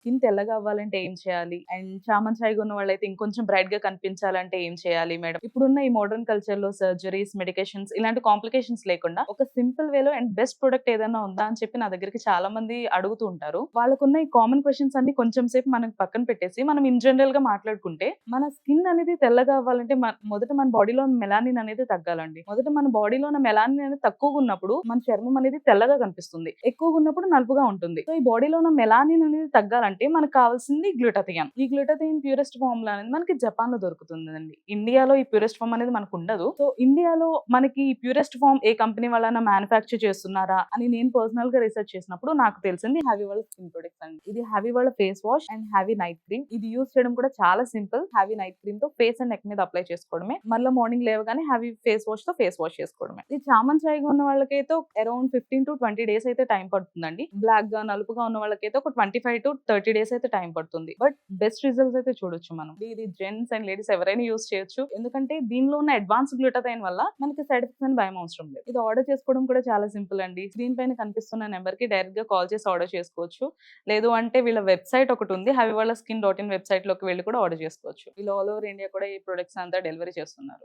Skin తెల్లగా అవ్వాలంటే ఏం చేయాలి? అండ్ చామన్ ఛాయగా ఉన్న వాళ్ళైతే ఇంకొంచెం బ్రైట్‌గా కనిపించాలంటే ఏం చేయాలి మేడం? ఇప్పుడున్న ఈ మోడర్న్ కల్చర్‌లో సర్జరీస్, మెడికేషన్స్ ఇలాంటి కాంప్లికేషన్స్ లేకుండా ఒక సింపుల్ వేలో అండ్ బెస్ట్ ప్రొడక్ట్ ఏదైనా ఉందా అని చెప్పి నా దగ్గరికి చాలా మంది అడుగుతూ ఉంటారు. వాళ్ళకున్న ఈ కామన్ క్వెషన్స్ అన్ని కొంచెం సేపు మనం పక్కన పెట్టేసి మనం ఇన్ జనరల్‌గా మాట్లాడుకుంటే మన స్కిన్ అనేది తెల్లగా అవ్వాలంటే మొదట మన బాడీలో మెలానిన్ అనేది తగ్గాలండి. మొదట మన బాడీలో ఉన్న మెలానిన్ అనేది తక్కువగా ఉన్నప్పుడు మన చర్మం అనేది తెల్లగా కనిపిస్తుంది. ఎక్కువగా ఉన్నప్పుడు నలుపుగా ఉంటుంది. సో ఈ బాడీలో ఉన్న మెలానిన్ అనేది తగ్గాలంటే మనకు కావాల్సింది గ్లూటాథియాన్. ఈ గ్లూటాథియాన్ ప్యూరెస్ట్ ఫార్ములా అనేది మనకి జపాన్ లో దొరుకుతుందండి. ఇండియాలో ఈ ప్యూరెస్ట్ ఫార్మ్ అనేది మనకు ఉండదు. సో ఇండియాలో మనకి ఈ ప్యూరెస్ట్ ఫార్మ్ ఏ కంపెనీ వాళ్ళైనా మ్యానుఫ్యాక్చర్ చేస్తున్నారా అని నేను పర్సనల్ గా రీసెర్చ్ చేసినప్పుడు నాకు తెలిసింది హ్యావీ వాళ్ళ స్కిన్ ప్రొడక్ట్స్ అండి. ఇది హ్యావీ వాళ్ళ face wash and heavy night cream. ఇది యూజ్ చేయడం కూడా చాలా సింపుల్. హ్యావీ నైట్ క్రీమ్ తో ఫేస్ అండ్ నెక్ మీద అప్లై చేసుకోవడమే. మళ్ళీ మార్నింగ్ లేవగానే హ్యావీ ఫేస్ వాష్ తో ఫేస్ వాష్ చేసుకోవడమే. ఇది చామన్ ఛాయగా ఉన్న వాళ్ళకైతే అరౌండ్ 15 to 20 డేస్ అయితే టైం పడుతుందండి. బ్లాక్ గా నలుపుగా ఉన్న వాళ్ళకైతే ఒక 25 to 30 డేస్ అయితే టైం పడుతుంది. బట్ బెస్ట్ రిజల్ట్స్ అయితే చూడొచ్చు మనం. ఇది జెంట్స్ అండ్ లేడీస్ ఎవరైనా యూజ్ చేయొచ్చు. ఎందుకంటే దీనిలో ఉన్న అడ్వాన్స్ గ్లూటాథైన్ వల్ల మనకి సైడ్ ఎఫెక్ట్స్ అని భయం అవసరం లేదు. ఇది ఆర్డర్ చేసుకోవడం కూడా చాలా సింపుల్ అండి. స్క్రీన్ పైన కనిపిస్తున్న నెంబర్ కి డైరెక్ట్ గా కాల్ చేసి ఆర్డర్ చేసుకోవచ్చు. లేదు అంటే వీళ్ళ వెబ్సైట్ ఒకటి ఉంది. haviwala skin.in వెబ్సైట్ లోకి వెళ్ళి కూడా ఆర్డర్ చేసుకోవచ్చు. వీళ్ళు ఆల్ ఓవర్ ఇండియా కూడా ఈ ప్రొడక్ట్స్ అంతా డెలివరీ చేస్తున్నారు.